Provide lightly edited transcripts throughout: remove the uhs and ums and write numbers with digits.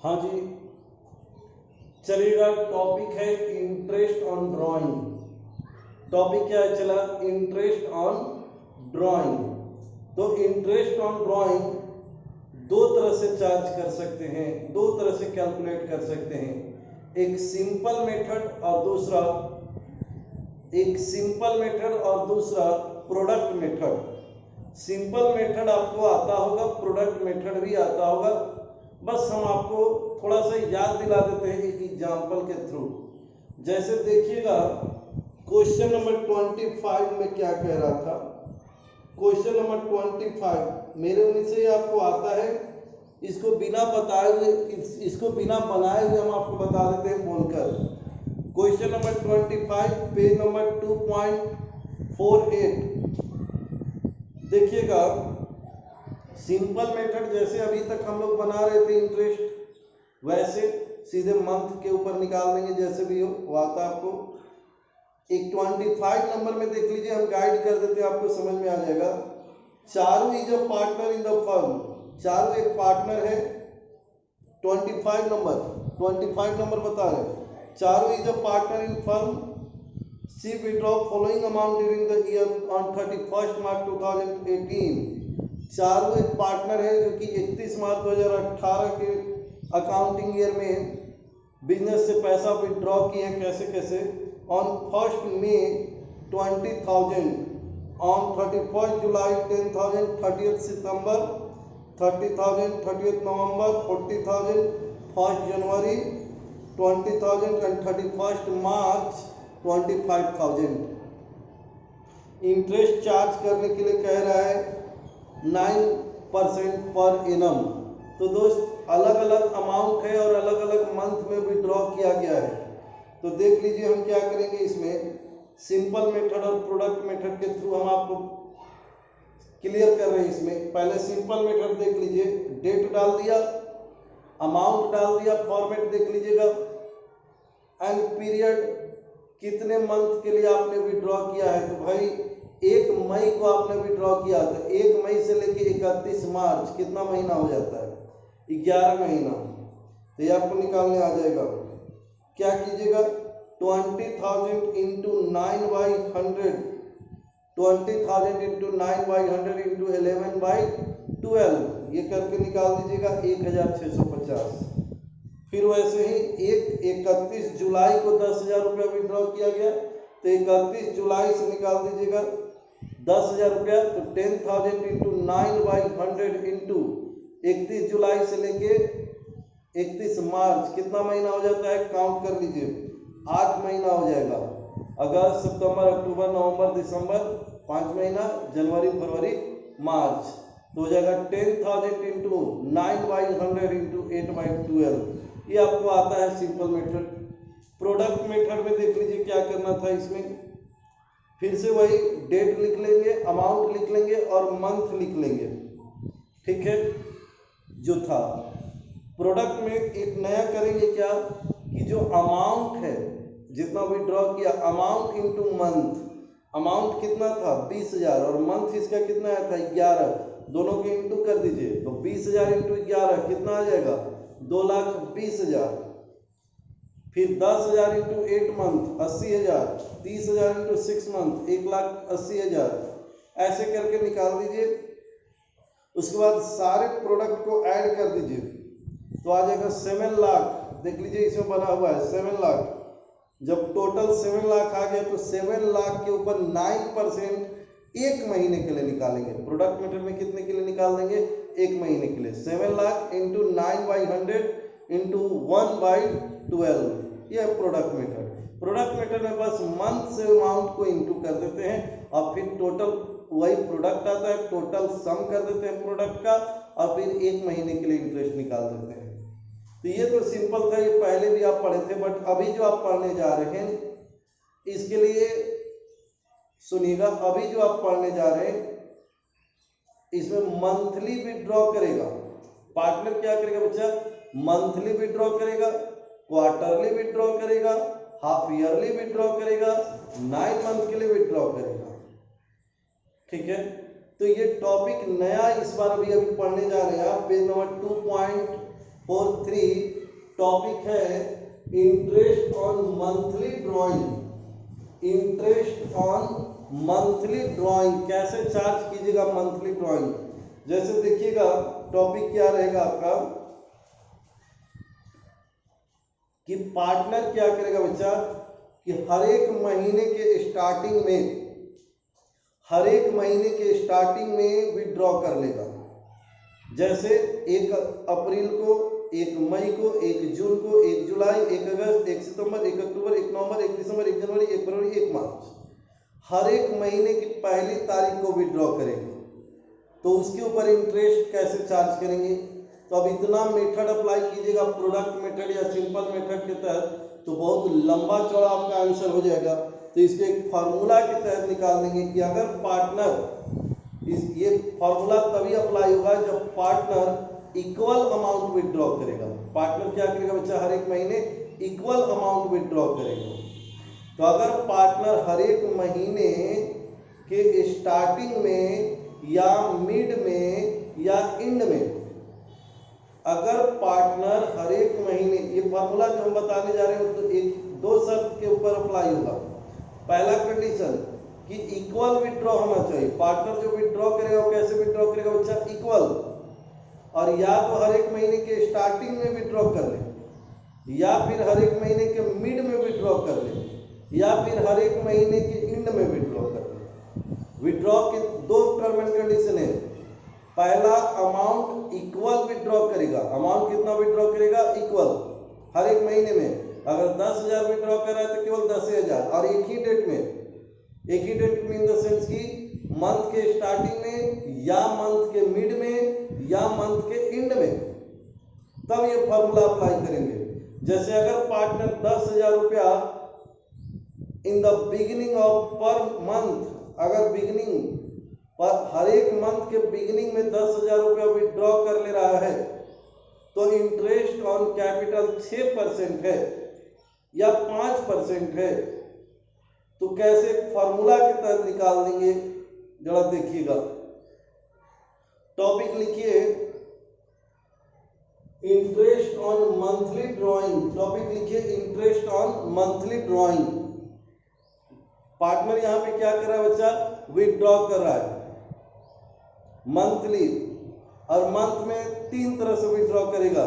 हाँ जी, चलिएगा। टॉपिक है इंटरेस्ट ऑन ड्राइंग। टॉपिक क्या है चला? Interest on drawing. तो इंटरेस्ट ऑन ड्राइंग दो तरह से चार्ज कर सकते हैं, दो तरह से कैलकुलेट कर सकते हैं। एक सिंपल मेथड और दूसरा प्रोडक्ट मेथड। सिंपल मेथड आपको आता होगा, प्रोडक्ट मेथड भी आता होगा। बस हम आपको थोड़ा सा याद दिला देते हैं एक एग्जांपल के थ्रू। जैसे देखिएगा, क्वेश्चन नंबर 25 में क्या कह रहा था। क्वेश्चन नंबर 25 मेरे उन्हीं से आपको आता है। इसको बिना बताए हुए, इसको बिना बनाए हुए हम आपको बता देते हैं बोलकर। Question number 25, page number 2.48। देखिएगा, सिंपल मेथड जैसे अभी तक हम लोग बना रहे थे इंटरेस्ट, वैसे सीधे मंथ के ऊपर निकाल देंगे, जैसे भी हो वो आता आपको। एक 25 नंबर में देख लीजिए, हम गाइड कर देते हैं, आपको समझ में आ जाएगा। Charu is a partner in the firm. Charu एक पार्टनर है। 25 नंबर बता रहे। Charu is a partner in firm. She withdraw following amount during the year on 31 मार्च 2018। चारू एक पार्टनर है जो कि 31 मार्च 2018 के अकाउंटिंग ईयर में बिजनेस से पैसा विड्रॉ किए हैं। कैसे कैसे? On 1 May 20,000, on 31 July 10,000, 30 September 30,000, 30 November 40,000, 1 January 20,000 and 31 March 25,000। Interest charge करने के लिए कह रहा है 9% पर एनम। तो दोस्त, अलग अलग अमाउंट है और अलग अलग मंथ में विड्रॉ किया गया है। तो देख लीजिए हम क्या करेंगे इसमें। सिंपल मेथड और प्रोडक्ट मेथड के थ्रू हम आपको क्लियर कर रहे हैं। इसमें पहले सिंपल मेथड देख लीजिए। डेट डाल दिया, अमाउंट डाल दिया, फॉर्मेट देख लीजिएगा, एंड पीरियड कितने मंथ के लिए आपने विड्रॉ किया है। तो भाई 1 मई को आपने विड्रॉ किया, तो 1 मई से लेके 31 मार्च कितना महीना हो जाता है? 11 महीना। तो ये आपको निकालने आ जाएगा। क्या कीजिएगा? 20,000 इंटू 9/100, 20,000 इंटू 9/100 इंटू 11/12, ये करके निकाल दीजिएगा 1,650। फिर वैसे ही 31 जुलाई को 10,000 रुपया विड्रॉ किया गया, तो 31 जुलाई से निकाल दीजिएगा 10,000 रुपया। तो 10,000 इंटू 9/100 इंटू 31 जुलाई से लेके 31 मार्च कितना महीना हो जाता है? काउंट कर लीजिए, 8 महीना हो जाएगा। अगस्त, सितंबर, अक्टूबर, नवंबर, दिसंबर 5 महीना, जनवरी, फरवरी, मार्च। तो हो जाएगा 10,000 इंटू 9/100 इंटू 8/12। ये आपको आता है सिंपल मेथड। प्रोडक्ट मेथड में देख लीजिए क्या करना था इसमें। फिर से वही डेट लिख लेंगे, अमाउंट लिख लेंगे और मंथ लिख लेंगे, ठीक है, जो था। प्रोडक्ट में एक नया करेंगे क्या कि जो अमाउंट है, जितना विड्रॉ किया, अमाउंट इंटू मंथ। अमाउंट कितना था? 20,000, और मंथ इसका कितना आया था? 11। दोनों के इंटू कर दीजिए, तो 20,000 इंटू 11 कितना आ जाएगा? 2,20,000। फिर 10,000 इंटू 8 मंथ 80,000। 30,000 into 6 month 1,80,000। ऐसे करके निकाल दीजिए। उसके बाद सारे प्रोडक्ट को ऐड कर दीजिए, तो आ जाएगा 7 लाख। देख लीजिए इसमें बना हुआ है 7 लाख। जब टोटल 7 लाख आ गया, तो 7 लाख के ऊपर 9% 1 महीने के लिए निकालेंगे। प्रोडक्ट मेथड में कितने के लिए निकाल देंगे? 1 महीने के लिए। 7 लाख इंटू 9/100 इंटू 1/12, ये है प्रोडक्ट मेथड। प्रोडक्ट मेथड में बस मंथ से अमाउंट को इंटू कर देते हैं, और फिर टोटल वही प्रोडक्ट आता है, टोटल सम कर देते हैं प्रोडक्ट का, और फिर 1 महीने के लिए इंटरेस्ट निकाल देते हैं। तो ये तो सिंपल था, ये पहले भी आप पढ़े थे, बट अभी जो आप पढ़ने जा रहे हैं इसके लिए सुनिएगा। अभी जो आप पढ़ने जा रहे हैं इसमें मंथली विड्रॉ करेगा पार्टनर। क्या करेगा बच्चा? मंथली विड्रॉ करेगा, क्वार्टरली विड्रॉ करेगा, हाफ ईयरली विड्रॉ करेगा, 9 मंथ के लिए विड्रॉ करेगा, ठीक है। तो ये टॉपिक नया इस बार अभी पढ़ने जा रहे हैं आप। पेज नंबर 4.3 टॉपिक है interest on monthly drawing. Interest on monthly drawing, कैसे चार्ज कीजिएगा मंथली ड्राइंग। जैसे देखिएगा टॉपिक क्या रहेगा आपका कि पार्टनर क्या करेगा बच्चा कि हर एक महीने के स्टार्टिंग में विड्रॉ कर लेगा। जैसे 1 अप्रैल को, 1 मई को, 1 जून को, 1 जुलाई, 1 अगस्त, 1 सितंबर, 1 अक्टूबर, 1 नवंबर, 1 दिसंबर, 1 जनवरी, 1 फरवरी, 1 मार्च, हर एक महीने की पहली तारीख को विड्रॉ करेंगे। तो उसके ऊपर इंटरेस्ट कैसे चार्ज करेंगे। तो अब इतना मेथड अप्लाई कीजिएगा प्रोडक्ट मेथड या सिंपल मेथड के तहत, तो बहुत लंबा चौड़ा आपका आंसर हो जाएगा। तो इसके एक फार्मूला के तहत निकाल देंगे कि अगर पार्टनर, ये फार्मूला तभी अप्लाई होगा जब पार्टनर इक्वल अमाउंट विड्रॉ करेगा। पार्टनर क्या करेगा बच्चा, हर एक महीने इक्वल अमाउंट विड्रॉ करेगा। तो अगर पार्टनर हर एक महीने के स्टार्टिंग में या मिड में या एंड में, अगर पार्टनर हर एक महीने, ये फार्मूला जो हम बताने जा रहे हैं तो एक दो शर्त के ऊपर अप्लाई होगा। पहला कंडीशन कि इक्वल विड्रॉ होना चाहिए। पार्टनर जो विड्रॉ करेगा वो कैसे विड्रॉ करेगा बच्चा, इक्वल, और या तो हर एक महीने के स्टार्टिंग में विड्रॉ कर ले, या फिर हर एक महीने के मिड में विड्रॉ कर ले, या फिर हर एक महीने के एंड में विड्रॉ कर ले। विड्रॉ के 2 टर्म एंड कंडीशन है। पहला, अमाउंट इक्वल विड्रॉ करेगा। अमाउंट कितना विड्रॉ करेगा, इक्वल, हर एक महीने में। अगर 10,000 विड्रॉ कर रहा है तो केवल 10,000, और एक ही डेट में इन द सेंस की मंथ के स्टार्टिंग में या मंथ के मिड में या मंथ के एंड में, तब ये फॉर्मूला अप्लाई करेंगे। जैसे अगर पार्टनर 10,000 रुपया in the beginning of per month, अगर बिगिनिंग पर हर एक मंथ के बिगिनिंग में 10,000 रुपया विड्रॉ कर ले रहा है, तो इंटरेस्ट ऑन कैपिटल 6% है या 5% है। तो कैसे फॉर्मूला के तहत निकाल देंगे, जरा देखिएगा। टॉपिक लिखिए interest on monthly drawing. Topic लिखिए interest on monthly drawing. Partner यहां पे क्या कर रहा है बच्चा, विड्रॉ कर रहा है मंथली, और मंथ में 3 तरह से विड्रॉ करेगा,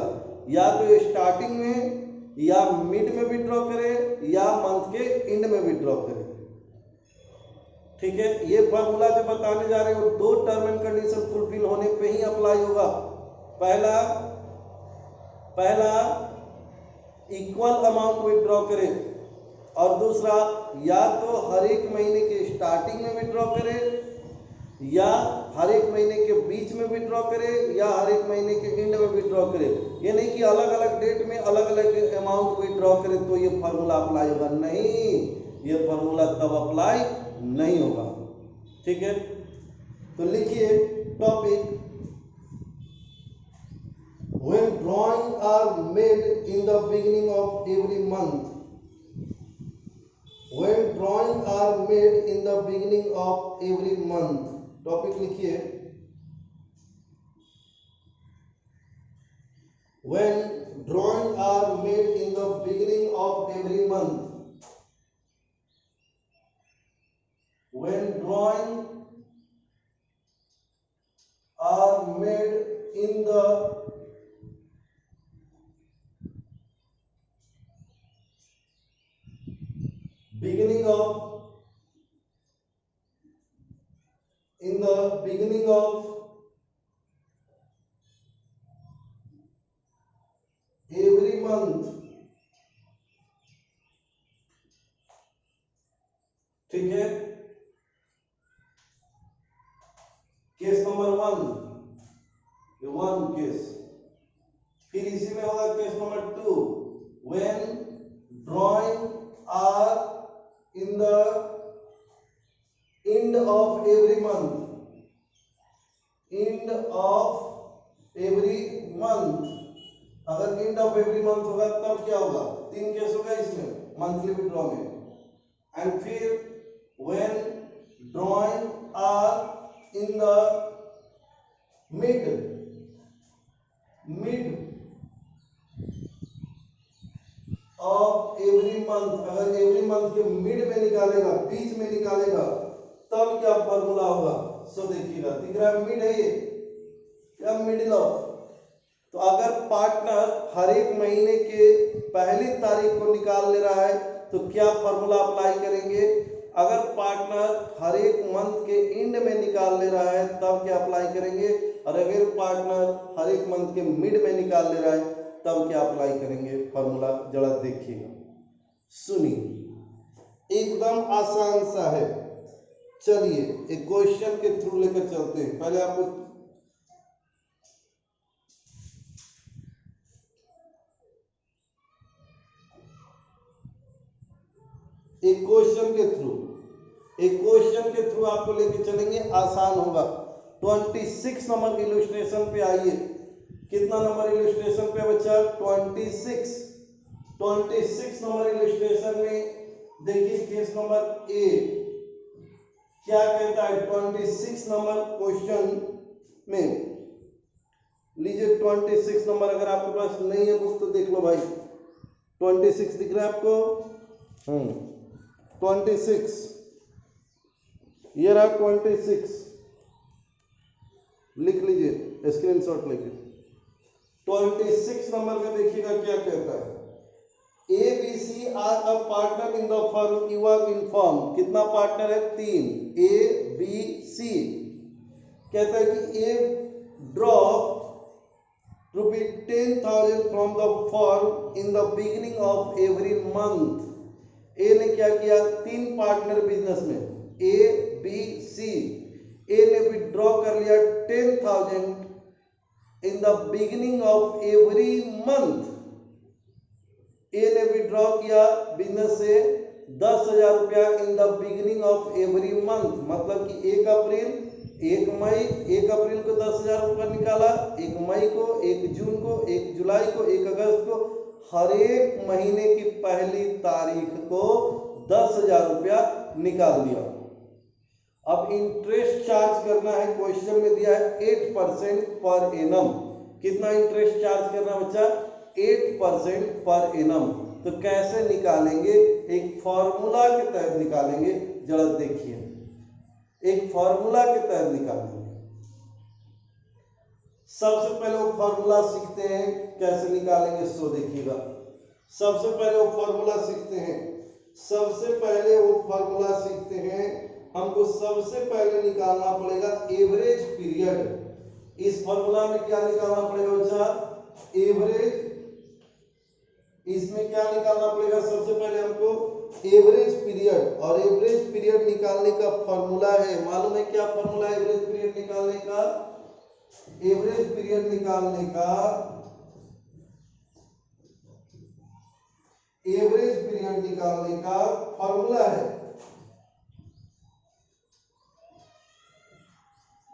या तो स्टार्टिंग में या मिड में विड्रॉ करे या मंथ के एंड में विड्रॉ करे। ठीक है, ये फॉर्मूला जो बताने जा रहे हैं वो 2 टर्म एंड कंडीशन फुलफिल होने पे ही अप्लाई होगा। पहला इक्वल अमाउंट विड्रॉ करे, और दूसरा या तो हर एक महीने के स्टार्टिंग में विड्रॉ करे, या हर एक महीने के बीच में विड्रॉ करे, या हर एक महीने के एंड में विड्रॉ करे। ये नहीं कि अलग अलग डेट में अलग अलग अमाउंट विड्रॉ करे तो ये फार्मूला अप्लाई होगा, नहीं, ये फार्मूला तब अप्लाई नहीं होगा। ठीक है, तो लिखिए topic, when drawing are made in the beginning of every month, when drawing are made in the beginning of every month। Topic लिखिए when drawing are made in the beginning of every month, when drawing are made in the beginning of every month। ठीक है, case number 1 case. फिर इसी में होगा case number 2, when drawing are in the end of every month, end of every month। अगर end of every month होगा तब क्या होगा, 3 केस होगा इसमें मंथली विड्रॉ में। एंड फिर when drawing are in the mid of every month, अगर एवरी मंथ के मिड में निकालेगा, बीच में निकालेगा, तब क्या फॉर्मूला होगा। सो देखिएगा, दिख रहा है मिड है ये, क्या मिडिल ऑफ। तो अगर पार्टनर हर एक महीने के पहली तारीख को निकाल ले रहा है तो क्या फॉर्मूला अप्लाई करेंगे। अगर पार्टनर हर एक मंथ के एंड में निकाल ले रहा है तब क्या अप्लाई करेंगे, और अगर पार्टनर हर एक मंथ के मिड में निकाल ले रहा है तब क्या अप्लाई करेंगे फॉर्मूला। जरा देखिएगा, सुनिए, एकदम आसान सा है। चलिए एक क्वेश्चन के थ्रू लेकर चलते हैं। पहले आपको एक क्वेश्चन के थ्रू आपको लेके चलेंगे, आसान होगा। 26 नंबर इलस्ट्रेशन पे आइए। कितना नंबर इलस्ट्रेशन पे बच्चा, 26 नंबर इलस्ट्रेशन में देखिए केस नंबर ए क्या कहता है। 26 नंबर क्वेश्चन में लीजिए, 26 नंबर अगर आपके पास नहीं है बुक तो देख लो भाई। 26 दिख रहा है आपको, 26 ये रहा 26, लिख लीजिए स्क्रीनशॉट लेके। 26 नंबर में देखिएगा क्या कहता है। A B C are a partner in the firm, you are inform. कितना पार्टनर है, 3, ए बी सी। कहता है कि A drop ₹10,000 from the firm in the beginning of every month. A ने क्या किया, 3 पार्टनर बिजनेस में, ए बी सी। ए ने विड्रॉ कर लिया 10,000 in the beginning of every month. A ने विड्रॉ किया बिजनेस से 10,000 रुपया in the beginning of every month, मतलब कि 1 अप्रैल 1 मई, 1 अप्रैल को 10,000 रुपया निकाला, 1 मई को, 1 जून को, 1 जुलाई को, 1 अगस्त को, हर एक महीने की पहली तारीख को 10,000 रुपया निकाल दिया। अब इंटरेस्ट चार्ज करना है, क्वेश्चन में दिया है 8% पर एनम। कितना इंटरेस्ट चार्ज करना बच्चा, 8% पर एनम। तो कैसे निकालेंगे, एक फॉर्मूला के तहत निकालेंगे। जरा देखिए, एक फॉर्मूला के तहत निकालेंगे। सबसे पहले वो फॉर्मूला सीखते हैं कैसे निकालेंगे। सो देखिएगा, सबसे पहले वो फॉर्मूला सीखते हैं। हमको सबसे पहले निकालना पड़ेगा एवरेज पीरियड। इस फॉर्मूला में क्या निकालना पड़ेगा बच्चा, एवरेज। इसमें क्या निकालना पड़ेगा, सबसे पहले हमको एवरेज पीरियड। और एवरेज पीरियड निकालने का फॉर्मूला है, मालूम है क्या फॉर्मूला है एवरेज पीरियड निकालने का। एवरेज पीरियड निकालने का फॉर्मूला है,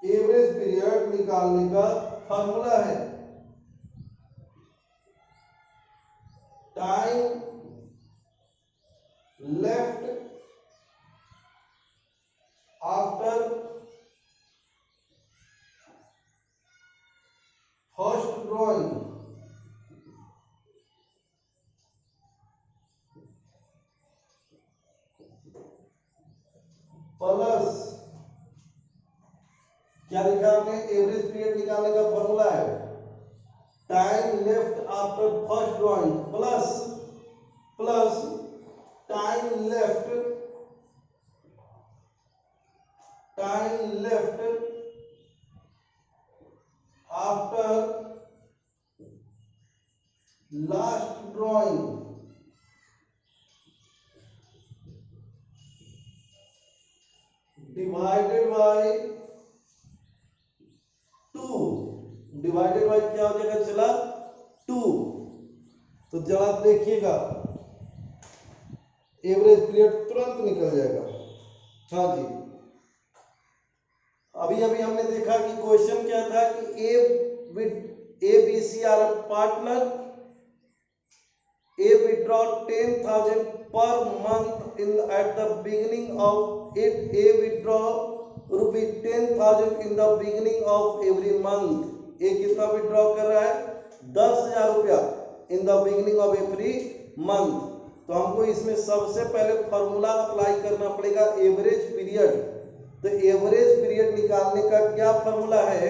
एवरेज पीरियड निकालने का फॉर्मूला है time left after first drawing plus, क्या लिखा हमने, एवरेज पीरियड निकालने का फॉर्मूला है time left after first drawing plus time left after last drawing divided by 2। Divided by क्या हो जाएगा चला 2। तो जरा देखिएगा एवरेज पीरियड तुरंत निकल जाएगा। हाँ जी, अभी हमने देखा कि क्वेश्चन क्या था कि A B C are partner, A withdraw 10,000 per month in at the beginning of, if A withdraw ₹10,000 in the beginning of every month. A कितना विड्रॉ कर रहा है, 10,000 रुपया in the beginning of every month. तो हमको इसमें सबसे पहले फॉर्मूला अप्लाई करना पड़ेगा एवरेज पीरियड। तो एवरेज पीरियड निकालने का क्या फॉर्मूला है,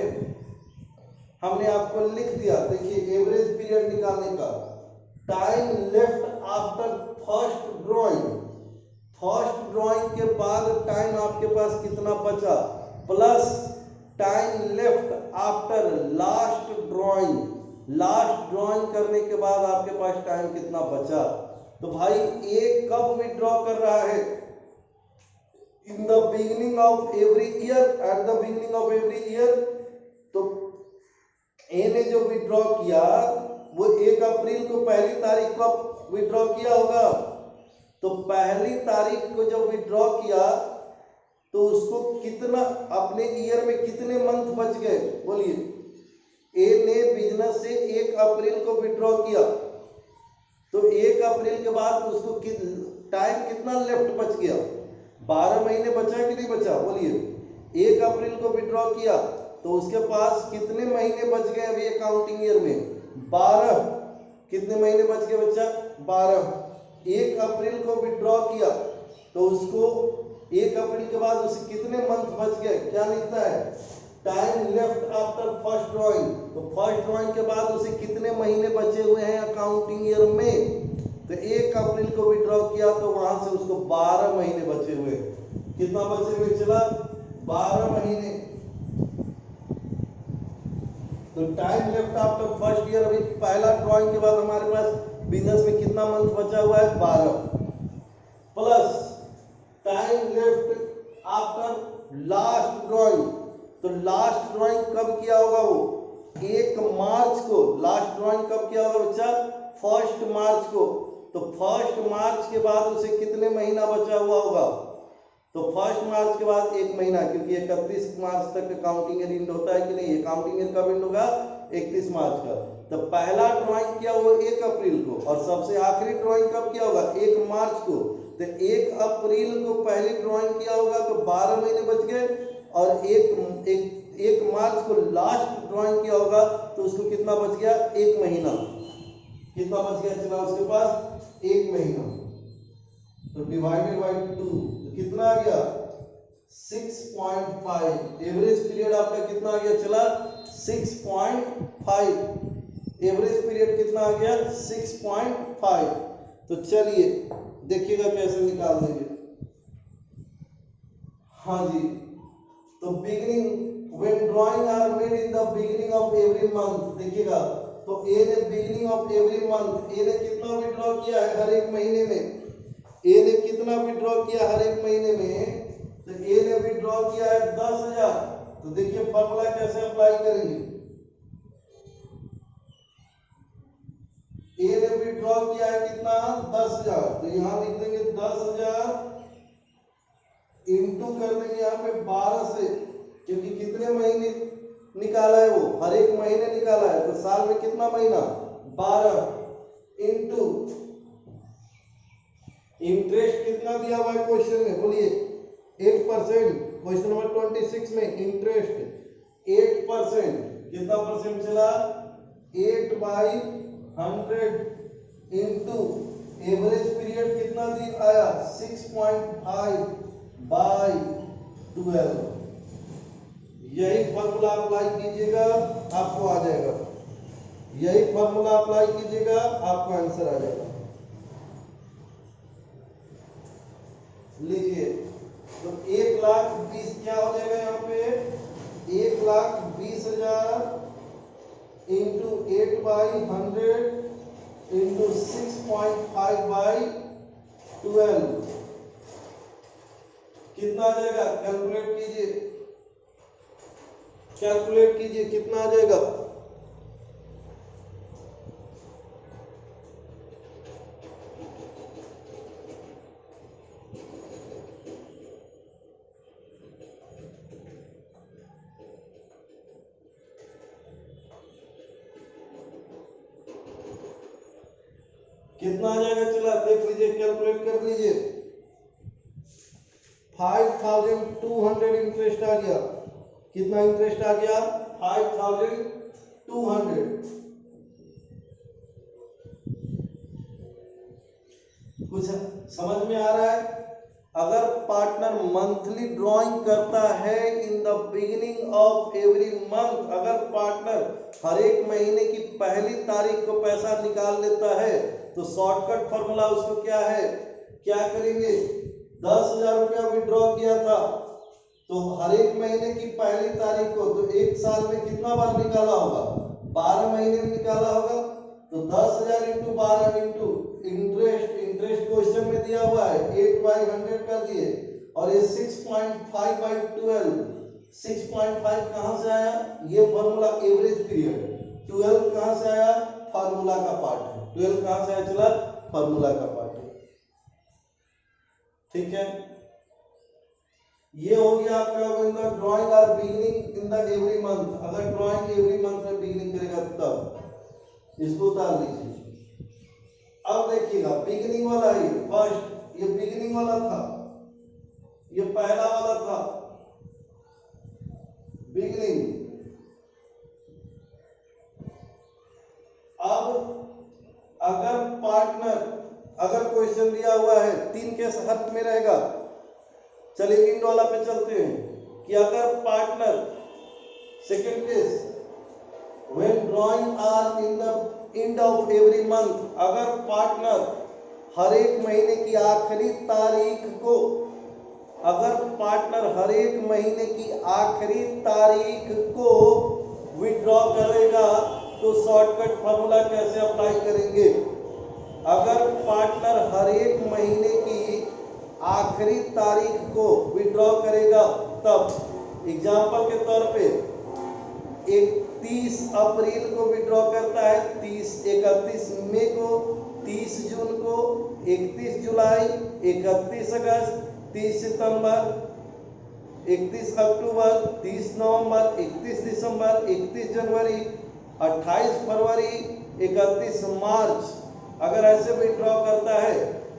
हमने आपको लिख दिया। देखिए एवरेज पीरियड निकालने का, time left after first drawing, first drawing के बाद टाइम आपके पास कितना बचा, plus time left after last drawing, last drawing करने के बाद आपके पास टाइम कितना बचा। तो भाई ए कब विड्रॉ कर रहा है, इन the beginning of every year, eight the beginning of every year. तो ए ने जो विड्रॉ किया वो 1 अप्रैल को पहली तारीख को विड्रॉ किया होगा। तो पहली तारीख को जब विड्रॉ किया तो उसको कितना, अपने ईयर में कितने मंथ बच गए बोलिए। ए ने बिजनेस से 1 अप्रैल को विड्रॉ किया, तो 1 अप्रैल के बाद उसको टाइम कितना लेफ्ट बच गया, 12 महीने बचा कि नहीं बचा बोलिए। 1 अप्रैल को विड्रॉ किया तो उसके पास कितने महीने बच गए अभी अकाउंटिंग ईयर में, 12। कितने महीने बच गए बच्चा, 12। 1 अप्रैल को विड्रॉ किया तो उसको 1 अप्रैल के बाद उसे कितने मंथ बच गए, क्या लिखता है, time left after first drawing. तो फर्स्ट ड्राइंग के बाद उसे कितने महीने बचे हुए हैं अकाउंटिंग ईयर में। तो 1 अप्रैल को विड्रॉ किया तो वहां से उसको 12 महीने बचे हुए, कितना बचे हुए चला, 12 महीने। तो time left after first year, अभी पहला ड्राइंग के बाद हमारे पास बिजनेस में कितना मंथ बचा हुआ है, 12, plus time left after last drawing. तो लास्ट ड्राइंग कब किया होगा वो, 1 मार्च को। लास्ट ड्राइंग कब किया होगा बच्चा, 1 मार्च को। तो 1 मार्च के बाद उसे कितने महीना बचा हुआ होगा, तो 1 मार्च के बाद 1 महीना, क्योंकि 31 मार्च तक अकाउंटिंग ईयर एंड होता है कि नहीं, अकाउंटिंग ईयर कब एंड होगा, 31 मार्च का। तो पहला ड्राइंग किया वो 1 अप्रैल को, और सबसे आखिरी ड्राइंग कब किया होगा, 1 मार्च को। तो 1 अप्रैल को पहली ड्राइंग किया होगा तो 12 महीने बच गए, और 1 मार्च को लास्ट ड्राइंग किया होगा तो उसको कितना बच गया, 1 महीना। कितना बच गया चला उसके पास, 1 महीना। तो डिवाइडेड बाय 2 तो कितना आ गया, 6.5। एवरेज पीरियड आपका कितना आ गया चला, 6.5। एवरेज पीरियड कितना आ गया, 6.5। तो चलिए देखिएगा कैसे निकाल देंगे। हाँ जी, तो beginning when drawing are made in the beginning of every month, देखिएगा तो ए ने beginning of every month, A ने कितना विड्रॉ किया है हर एक महीने में, ए ने कितना विड्रॉ किया हर एक महीने में, तो ए ने विड्रॉ किया है 10,000। तो देखिए फॉर्मूला कैसे अप्लाई करेंगे, ए ने विड्रॉ किया है कितना, 10,000। तो यहां लिख देंगे 10,000 इंटू कर देंगे यहाँ पे 12 से, क्योंकि कितने महीने निकाला है वो, हर एक महीने निकाला है, तो साल में कितना महीना, 12 इंटू इंटरेस्ट कितना दिया हुआ है क्वेश्चन में बोलिए, 8%। क्वेश्चन नंबर 26 में इंटरेस्ट 8%, कितना परसेंट चला, 8/100 इंटू एवरेज पीरियड कितना दिन आया, 6.5/12। यही फॉर्मूला अप्लाई कीजिएगा आपको आ जाएगा, यही फॉर्मूला अप्लाई कीजिएगा आपको आंसर आ जाएगा। लीजिए तो 1,20,000 क्या हो जाएगा यहाँ पे, 1,20,000 इंटू 8/100 इंटू 6.5/12 कितना आ जाएगा, कैलकुलेट कीजिए, कैलकुलेट कीजिए कितना आ जाएगा, कितना आ जाएगा चला देख लीजिए, कैलकुलेट कर लीजिए। 5,200 इंटरेस्ट आ गया, कितना इंटरेस्ट आ गया, 5,200। कुछ समझ में आ रहा है? अगर पार्टनर मंथली ड्राइंग करता है इन the beginning of every month, अगर पार्टनर हर एक महीने की पहली तारीख को पैसा निकाल लेता है तो शॉर्टकट फॉर्मूला उसको क्या है, क्या करेंगे, 10,000 रुपया विड्रॉ किया था तो हर एक महीने की पहली तारीख को, तो एक साल में कितना बार निकाला होगा, 12 महीने में निकाला होगा, तो 10,000 into 12 into interest, interest question में दिया हुआ है 8/100 कर दिए, और ये 6.5/12, 6.5 कहां से आया, ये फॉर्मूला एवरेज पीरियड, 12 कहां से आया, फार्मूला का पार्ट है, 12 कहां से आया चला, फार्मूला का पार्ट है। ठीक है, ये हो गया आपका ड्राइंग और beginning in the every month. अगर ड्राइंग एवरी मंथ में बिगिनिंग करेगा तब इसको उतार लीजिए। अब देखिएगा बिगिनिंग वाला है, फर्स्ट ये बिगिनिंग वाला था, ये पहला वाला था बिगिनिंग। अब अगर पार्टनर, अगर क्वेश्चन दिया हुआ है 3 के हद में रहेगा, चलिए इंड वाला पे चलते हैं कि अगर partner, second case, when drawing are in the end of every month, अगर पार्टनर हर एक महीने की आखिरी तारीख को, अगर पार्टनर हर एक महीने की आखिरी तारीख को विड्रॉ करेगा तो शॉर्टकट फॉर्मूला कैसे अप्लाई करेंगे। अगर पार्टनर हर एक महीने की आखिरी तारीख को विड्रॉ करेगा तब, एग्जाम्पल के तौर पे 31 अप्रैल को विड्रॉ करता है, 31 मई को, 30 जून को, 31 जुलाई, 31 अगस्त, 30 सितंबर, 31 अक्टूबर, 30 नवंबर, 31 दिसंबर, 31 जनवरी, 28 फरवरी, 31 मार्च, अगर ऐसे विड्रॉ करता है,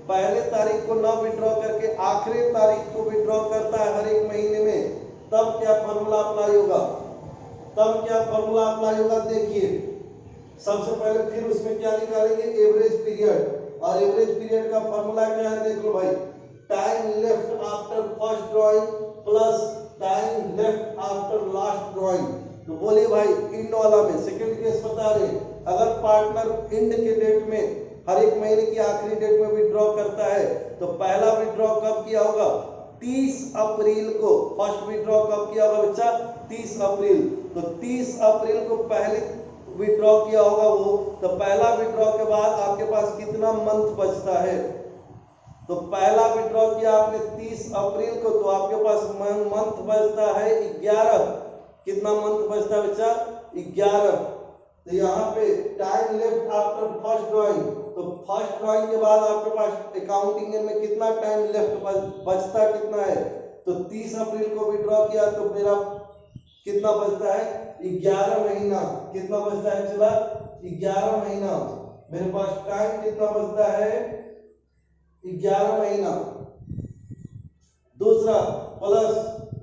पहले तारीख को न विड्रॉ करके आखिरी तारीख को विड्रॉ करता है हर एक महीने में, तब क्या फॉर्मूला अप्लाई होगा, तब क्या फॉर्मूला अप्लाई होगा, देखिए सबसे पहले फिर उसमें क्या निकालेंगे, एवरेज पीरियड, और एवरेज पीरियड का फॉर्मूला क्या है, देख लो भाई, time left after first drawing plus time left after last drawing. तो बोलिए भाई इंड वाला में, सेकंड केस बता रहे, अगर पार्टनर इंड के डेट में हर एक महीने की आखिरी डेट में विड्रॉ करता है तो पहला विड्रॉ कब किया होगा, 30 अप्रैल को, फर्स्ट विड्रॉ कब किया होगा बच्चा, 30 अप्रैल, तो 30 अप्रैल को पहले विड्रॉ किया होगा वो, तो पहला विड्रॉ के बाद आपके पास कितना मंथ बचता है, तो पहला विड्रॉ किया आपने 30 अप्रैल को, तो आपके पास मंथ बचता है 11, कितना मंथ बचता है बच्चा, 11। तो यहाँ पे time left after first drawing, तो फर्स्ट ड्राइंग के बाद आपके पास अकाउंटिंग में कितना टाइम लेफ्ट बचता कितना है, तो 30 अप्रैल को विड्रॉ किया तो मेरा कितना बचता है, 11 महीना, कितना बचता है चला, 11 महीना, मेरे पास टाइम कितना बचता है, 11 महीना। दूसरा plus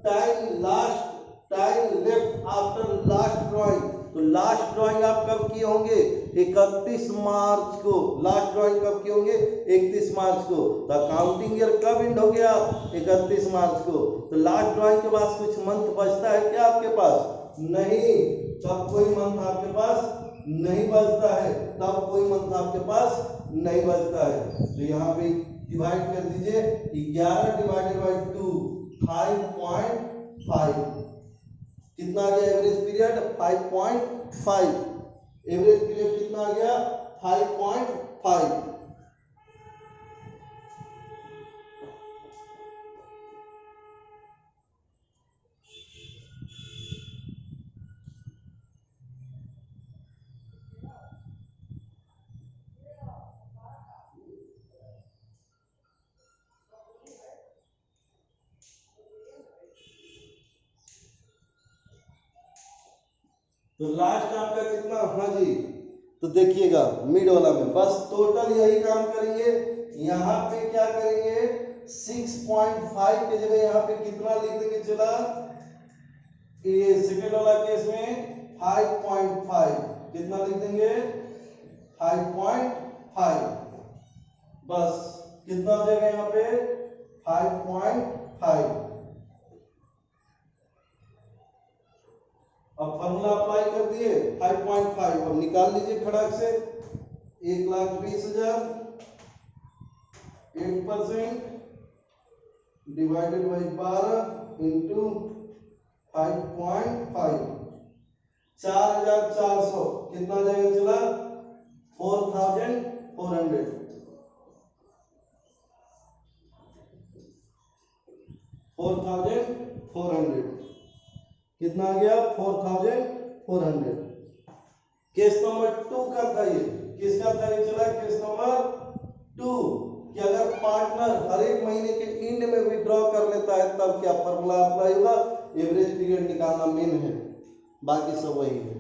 time last, time left after last drawing, तो लास्ट ड्राइंग आप कब किए होंगे, 31 मार्च को, लास्ट ड्राइंग कब किए होंगे, 31 मार्च को, तो अकाउंटिंग ईयर कब एंड हो गया, 31 मार्च को, तो लास्ट ड्राइंग के बाद कुछ मंथ बचता है क्या आपके पास, नहीं, तब कोई मंथ आपके पास नहीं बचता है, तब कोई मंथ आपके पास नहीं बचता है। तो यहाँ पे डिवाइड कर दीजिए, 11 डिवाइडेड बाई 2, 5.5, कितना आ गया एवरेज पीरियड, 5.5, एवरेज पीरियड कितना आ गया, 5.5। तो लास्ट आपका कितना, हाँ जी, तो देखिएगा मिड वाला में बस टोटल यही काम करेंगे। यहाँ पे क्या करेंगे, 6.5 की जगह यहाँ पे कितना लिख देंगे, चला ये सेकेंड वाला केस में 5.5, कितना लिख देंगे, 5.5, बस कितना हो जाएगा यहाँ पे 5.5। अब फॉर्मूला अप्लाई कर दिए 5.5। अब निकाल लीजिए खड़क से 1,20,000 8% डिवाइडेड बाई 12 इंटू 5.5 4,400 कितना जाएगा चला 4,400। 4,400 कितना आ गया 4,400। केस नंबर 2 का था ये, किसका था ये चला केस नंबर 2 कि अगर पार्टनर हर एक महीने के एंड में विड्रॉ कर लेता है तब क्या फॉर्मूला अप्लाई होगा। एवरेज पीरियड निकालना मेन है, बाकी सब वही है।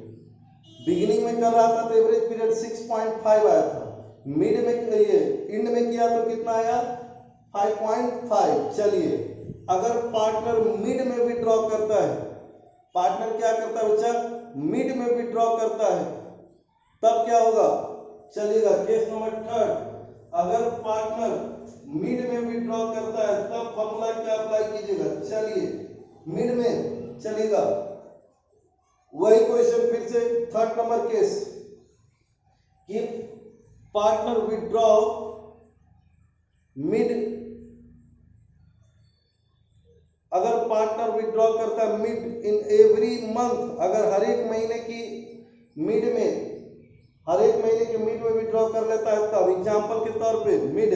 बिगिनिंग में कर रहा था तो एवरेज पीरियड 6.5 आया था, मिड में ये एंड में किया तो कितना आया 5.5। चलिए अगर पार्टनर मिड में विड्रॉ करता है, पार्टनर क्या करता है बच्चा मिड में विड्रॉ करता है तब क्या होगा चलिएगा। केस नंबर 3 अगर पार्टनर मिड में विड्रॉ करता है तब फॉर्मूला क्या अप्लाई कीजिएगा। चलिए मिड में चलेगा वही क्वेश्चन फिर से 3rd नंबर केस कि पार्टनर विड्रॉ मिड, अगर पार्टनर विड्रॉ करता है मिड इन एवरी मंथ, अगर हर एक महीने की मिड में हर एक महीने के मिड में विड्रॉ कर लेता है तब एग्जांपल के तौर पे मिड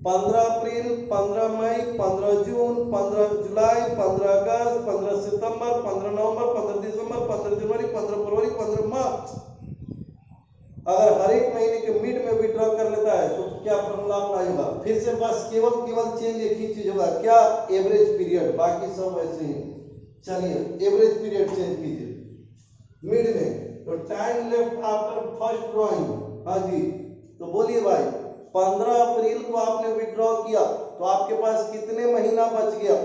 15 अप्रैल 15 मई 15 जून 15 जुलाई 15 अगस्त 15 सितंबर 15 नवंबर 15 दिसंबर 15 जनवरी 15 फरवरी 15 मार्च, अगर हर एक महीने के मिड में विड्रॉ कर लेता है तो क्या फॉर्मूला अप्लाई होगा। फिर से बस केवल चेंज एक ही चीज होगा क्या एवरेज पीरियड, बाकी सब वैसे ही। चलिए एवरेज पीरियड चेंज कीजिए मिड में। तो time left after first drawing, हाँ जी तो बोलिए भाई 15 अप्रैल को आपने विड्रॉ किया तो आपके पास कितने महीना बच गया।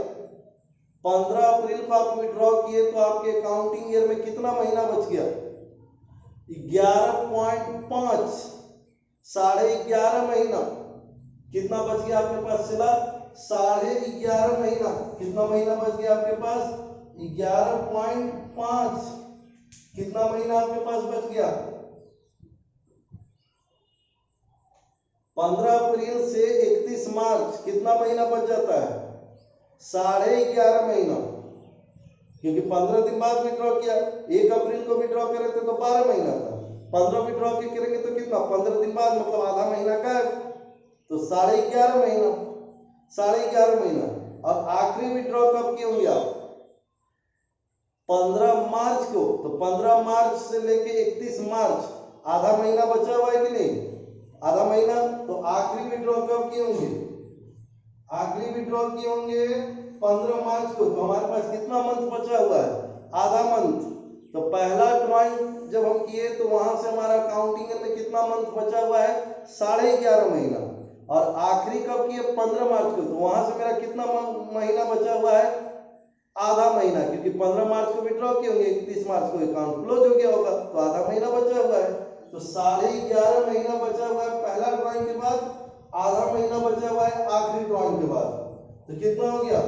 15 अप्रैल को आप विड्रॉ किए तो आपके अकाउंटिंग ईयर में कितना महीना बच गया 11.5, 11.5 महीना। कितना बच गया आपके पास चला 11.5 महीना। कितना महीना बच गया आपके पास 11.5। कितना महीना आपके पास बच गया 15 अप्रैल से 31 मार्च कितना महीना बच जाता है 11.5 महीना, क्योंकि 15 दिन बाद विड्रॉ किया। 1 अप्रैल को विड्रॉ करे थे तो 12 महीना था, 15 विड्रॉ के करेंगे तो कितना 15 दिन बाद मतलब आधा महीना का है तो 11.5 महीना, 11.5 महीना। और आखिरी विड्रॉ कब किए होंगे आप 15 मार्च को, तो 15 मार्च से लेके 31 मार्च आधा महीना बचा हुआ है कि नहीं, आधा महीना। तो आखिरी विड्रॉ कब किए होंगे, आखिरी विड्रॉ किए होंगे 15 मार्च को। तो हमारे पास कितना मंथ बचा हुआ है आधा मंथ। तो पहला ड्राइंग जब हम किए तो वहां से हमारा अकाउंटिंग में कितना मंथ बचा हुआ है 11.5 महीना। और आखिरी कब किए 15 मार्च को, तो वहां से मेरा कितना महीना बचा हुआ है आधा महीना, क्योंकि 15 मार्च को विड्रॉ किए होंगे 31 मार्च को अकाउंट क्लोज हो गया होगा तो आधा महीना बचा हुआ है। तो 11.5 महीना बचा हुआ है पहला ड्राइंग के बाद, आधा महीना बचा हुआ है आखिरी ड्राइंग के बाद। तो कितना हो गया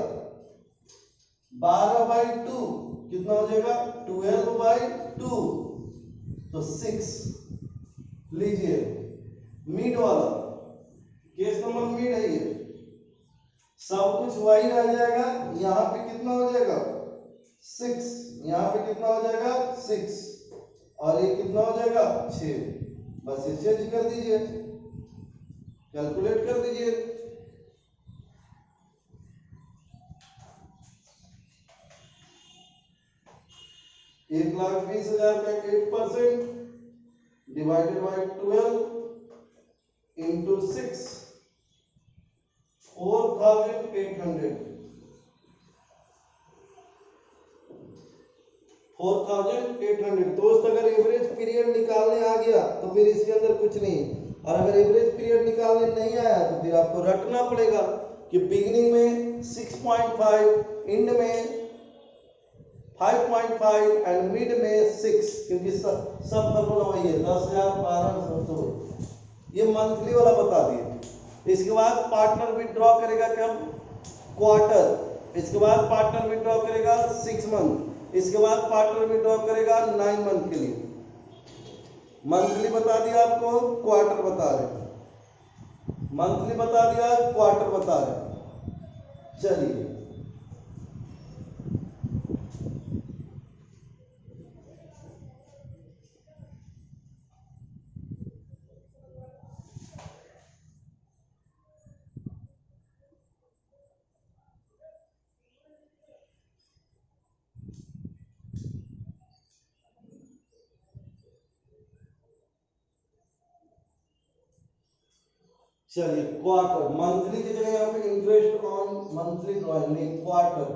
12/2, कितना हो जाएगा 12/2 तो 6। लीजिए मिड वाला केस नंबर मिड है ये, सब कुछ वही रह जाएगा। यहाँ पे कितना हो जाएगा 6, यहाँ पे कितना हो जाएगा 6 और ये कितना हो जाएगा 6। बस ये चेंज कर दीजिए, कैलकुलेट कर दीजिए। एक 1,20,000 का 8% डिवाइडेड बाई 12 इंटू 6 4,800। 4,800 दोस्त, अगर एवरेज पीरियड निकालने आ गया तो फिर इसके अंदर कुछ नहीं, और अगर एवरेज पीरियड निकालने नहीं आया तो फिर आपको रटना पड़ेगा कि बिगिनिंग में 6.5, एंड में 5.5 एंड मिड में 6, क्योंकि सब फॉर्मूला वही है 10,000 1200। ये मंथली वाला बता दिए। इसके बाद पार्टनर विड्रॉ करेगा कब? क्वार्टर। इसके बाद पार्टनर विड्रॉ करेगा 6 मंथ। इसके बाद पार्टनर विड्रॉ करेगा 9 मंथ के लिए। मंथली बता दिया आपको, क्वार्टर बता रहे, मंथली बता दिया, क्वार्टर बता रहे। चलिए चलिए क्वार्टर, मंथली की जगह यहाँ पे इंटरेस्ट ऑन मंथली ड्रॉइंग नहीं, क्वार्टर।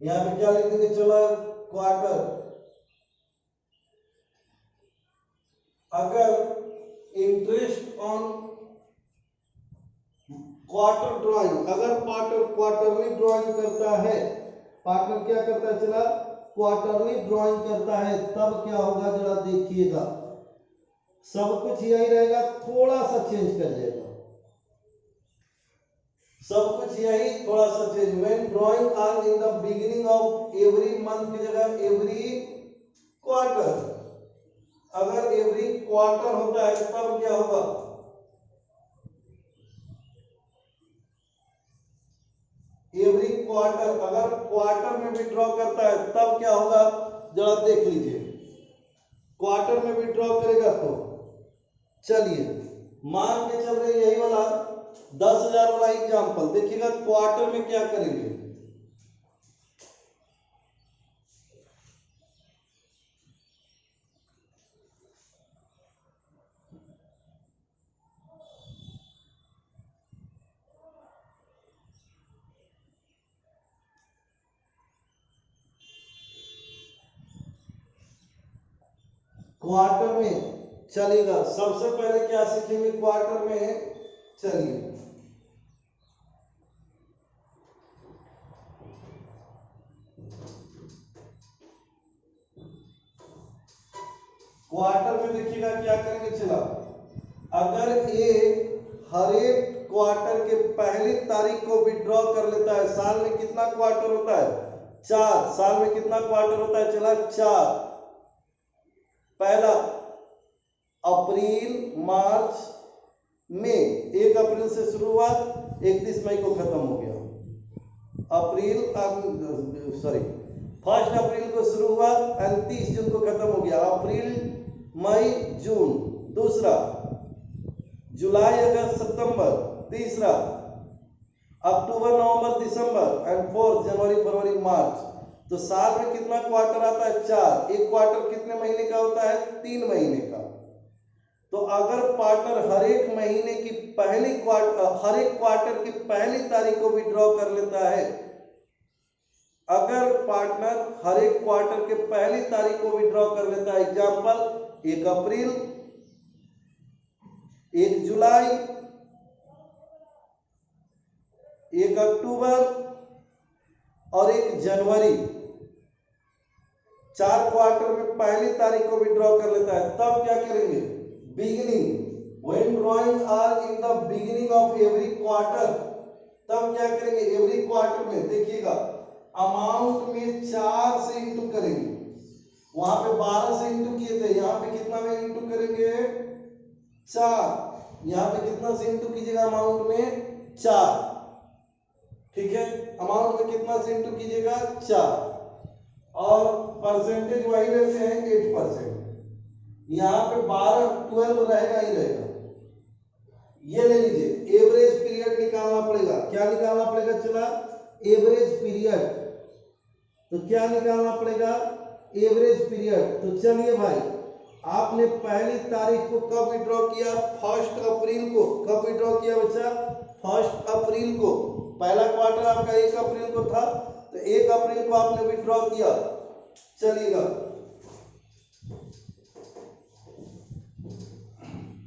यहाँ पे क्या लिख देंगे? चलो क्वार्टर। अगर इंटरेस्ट ऑन क्वार्टर ड्रॉइंग, अगर पार्टनर क्वार्टरली ड्रॉइंग करता है, पार्टनर क्या करता है? चला क्वार्टरली ड्रॉइंग करता है, तब क्या होगा जरा देखिएगा। सब कुछ यही रहेगा, थोड़ा सा चेंज कर जाएगा, सब कुछ यही थोड़ा सा change. When drawing are in the beginning of every month की जगह एवरी क्वार्टर। अगर एवरी क्वार्टर होता है तब क्या होगा? Every quarter. अगर क्वार्टर में विड्रॉ करता है तब क्या होगा जरा देख लीजिए। क्वार्टर में विड्रॉ करेगा तो चलिए मान के चल रहे यही वाला 10,000 वाला एग्जाम्पल देखिएगा, क्वार्टर में क्या करेंगे? क्वार्टर में चलेगा। सबसे पहले क्या सीखेंगे क्वार्टर में? चलिए क्वार्टर में देखिएगा क्या करेंगे। चला अगर ये हर एक क्वार्टर के पहली तारीख को विड्रॉ कर लेता है, साल में कितना क्वार्टर होता है? 4। साल में कितना क्वार्टर होता है? चला 4। पहला अप्रैल, मार्च, मई। 1 अप्रैल से शुरू हुआ, 31 मई को खत्म हो गया। सॉरी 1 अप्रैल को शुरू हुआ और 30 जून को खत्म हो गया। अप्रैल, मई, जून। दूसरा जुलाई, अगस्त, सितंबर। तीसरा अक्टूबर, नवंबर, दिसंबर एंड 4 जनवरी, फरवरी, मार्च। तो साल में कितना क्वार्टर आता है? 4। एक क्वार्टर कितने महीने का होता है? 3 महीने का। तो अगर पार्टनर हर एक महीने की हर एक क्वार्टर की पहली तारीख को विड्रॉ कर लेता है, अगर पार्टनर हर एक क्वार्टर के पहली तारीख को विड्रॉ कर लेता है, एग्जांपल 1 अप्रैल, 1 जुलाई, 1 अक्टूबर और 1 जनवरी, 4 क्वार्टर में पहली तारीख को विड्रॉ कर लेता है, तब क्या करेंगे? Beginning, when drawing are in the beginning of every quarter, तब क्या करेंगे? एवरी क्वार्टर में देखिएगा अमाउंट में 4 से इंटू करेंगे। वहां पे 12 से इंटू किए थे, यहाँ पे कितना में इंटू करेंगे? 4। यहाँ पे कितना से इंटू कीजिएगा? अमाउंट में 4। ठीक है, अमाउंट में कितना से इंटू कीजिएगा? 4। और परसेंटेज वही रहते हैं 8%। यहाँ पे 12 रहेगा ही रहेगा। ये ले लीजिए, एवरेज पीरियड निकालना पड़ेगा। क्या निकालना पड़ेगा? चला एवरेज पीरियड। तो क्या निकालना पड़ेगा? Average period. तो चलिए भाई, आपने पहली तारीख को कब विड्रॉ किया? 1 अप्रैल को। कब विड्रॉ किया बच्चा? 1 अप्रैल को। पहला क्वार्टर आपका 1 अप्रैल को था, तो 1 अप्रैल को आपने विड्रॉ किया। चलिएगा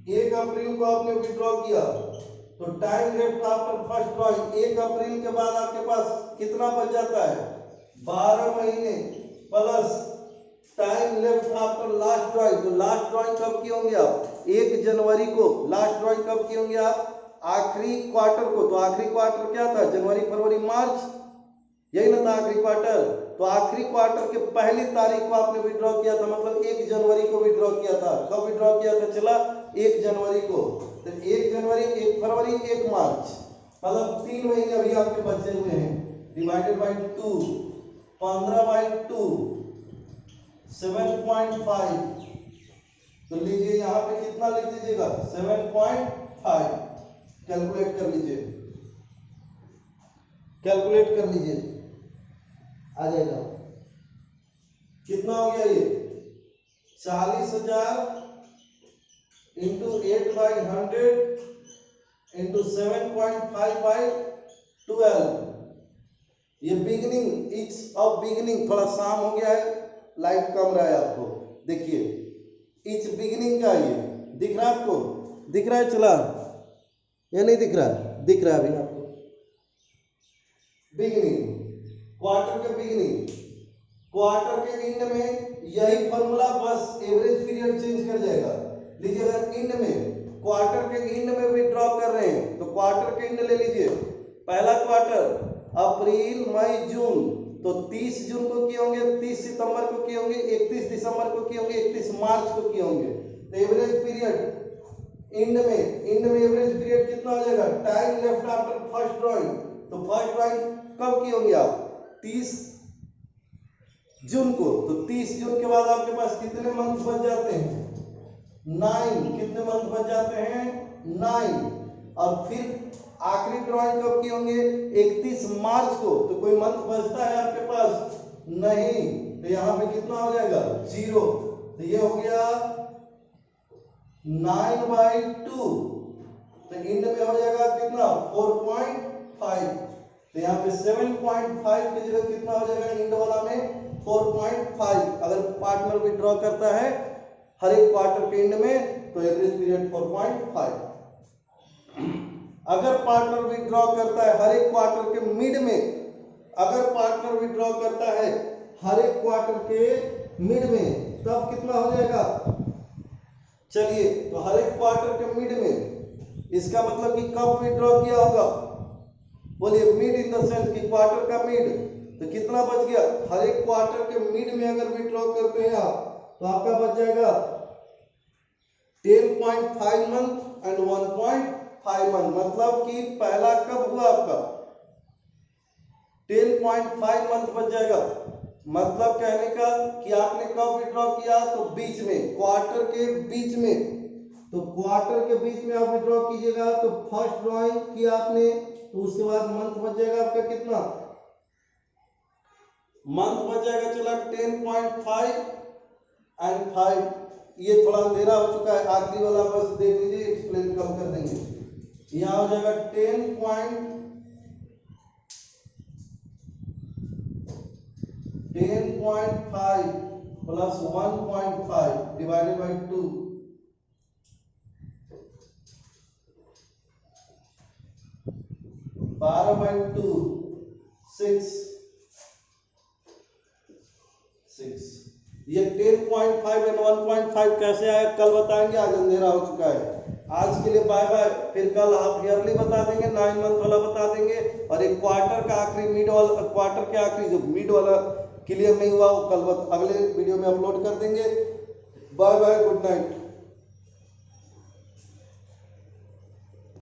1 अप्रैल को आपने विड्रॉ किया, तो time left after first drawing 1 अप्रैल के बाद आपके पास कितना बच जाता है? 12 महीने plus time left after last drawing. तो लास्ट ड्रॉइंग कब किए होंगे आप? 1 जनवरी को। लास्ट ड्रॉइंग कब किए होंगे आप? आखिरी क्वार्टर को, तो आखिरी क्वार्टर क्या था, जनवरी फरवरी मार्च, यही ना था आखिरी क्वार्टर। तो आखिरी क्वार्टर के पहली तारीख को आपने विड्रॉ किया था, मतलब 1 जनवरी को विड्रॉ किया था। कब विड्रॉ किया था, चला 1 जनवरी को। तो 1 जनवरी, 1 फरवरी, 1 मार्च, मतलब 3 महीने अभी आपके बचे हुए हैं। Divided by 2, 15/2, 7.5। तो लीजिए यहाँ पे कितना लिख दीजिएगा, 7.5। कैलकुलेट कर लीजिए, कैलकुलेट कर लीजिए, आ जाएगा कितना हो गया ये, 40,000 इंटू 8/100 इंटू 7.5/12। ये बिगिनिंग, इट्स ऑफ बिगिनिंग, थोड़ा शाम हो गया है, लाइट कम रहा है आपको, देखिए इट्स बिगिनिंग का ये दिख रहा है आपको, दिख रहा है चला या नहीं दिख रहा, दिख रहा है अभी आपको, बिगिनिंग, क्वार्टर के बिगिनिंग, क्वार्टर के एंड में यही फॉर्मूला, बस एवरेज पीरियड चेंज कर जाएगा। लीजिए अगर एंड में, क्वार्टर के एंड में विड्रॉ कर रहे हैं, तो क्वार्टर के एंड ले लीजिए, पहला क्वार्टर अप्रैल मई जून, तो 30 जून को किए होंगे, 30 सितंबर को किए होंगे, 31 दिसंबर को किए होंगे, 31 मार्च को किए होंगे। तो एवरेज पीरियड एंड में एवरेज पीरियड कितना हो जाएगा, time left after first drawing, तो फर्स्ट ड्राइंग कब किए होंगे आप, 30 जून को, तो 30 जून के बाद आपके पास कितने मंथ बच जाते हैं, 9, कितने मंथ बच जाते हैं, 9। और फिर आखिरी ड्राइंग कब की होंगे, 31 मार्च को, तो कोई मंथ बचता है आपके पास, नहीं, तो यहाँ पे कितना हो जाएगा, 0। तो ये हो गया 9/2, तो एंड में हो जाएगा कितना, 4.5। तो यहाँ पे 7.5 की जगह कितना हो जाएगा एंड वाला में, 4.5। अगर पार्टनर विड्रॉ करता है हर एक क्वार्टर के एंड में, तो एवरेज पीरियड 4.5। अगर पार्टनर विड्रॉ करता है हर एक क्वार्टर के मिड में, अगर पार्टनर विड्रॉ करता है हर एक क्वार्टर के मिड में, तब कितना हो जाएगा, चलिए तो हर एक क्वार्टर के मिड में, इसका मतलब कि कब विड्रॉ किया होगा, बोलिए मिड इन द सेंस कि क्वार्टर का मिड, तो कितना बच गया, हर एक क्वार्टर के मिड में अगर विड्रॉ करते हैं आप, तो आपका बच जाएगा 10.5 मंथ एंड 1.5 मंथ, मतलब कि पहला कब हुआ आपका, 10.5 मंथ बच जाएगा। मतलब कहने का कि आपने कब विड्रॉ किया, तो बीच में, क्वार्टर के बीच में, तो क्वार्टर के बीच में आप विड्रॉ कीजिएगा, तो फर्स्ट ड्रॉइंग किया आपने, तो उसके बाद मंथ बच जाएगा आपका कितना, मंथ बच जाएगा चला 10.5 एंड 5। ये थोड़ा अंधेरा हो चुका है, आखिरी वाला बस देख लीजिए, एक्सप्लेन कम कर देंगे। यहाँ हो जाएगा 10.5 प्लस 1.5 डिवाइडेड बाई 2, 12/2, 6। ये 10.5 एंड 1.5 कैसे आया कल बताएंगे, आज अंधेरा हो चुका है। आज के लिए बाय बाय, फिर कल हाफ ईयरली बता देंगे, 9 मंथ वाला बता देंगे, और एक क्वार्टर का आखिरी मिड वाला, क्वार्टर के आखिरी जो मिड वाला क्लियर नहीं हुआ वो कल अगले वीडियो में अपलोड कर देंगे। Bye bye, good night.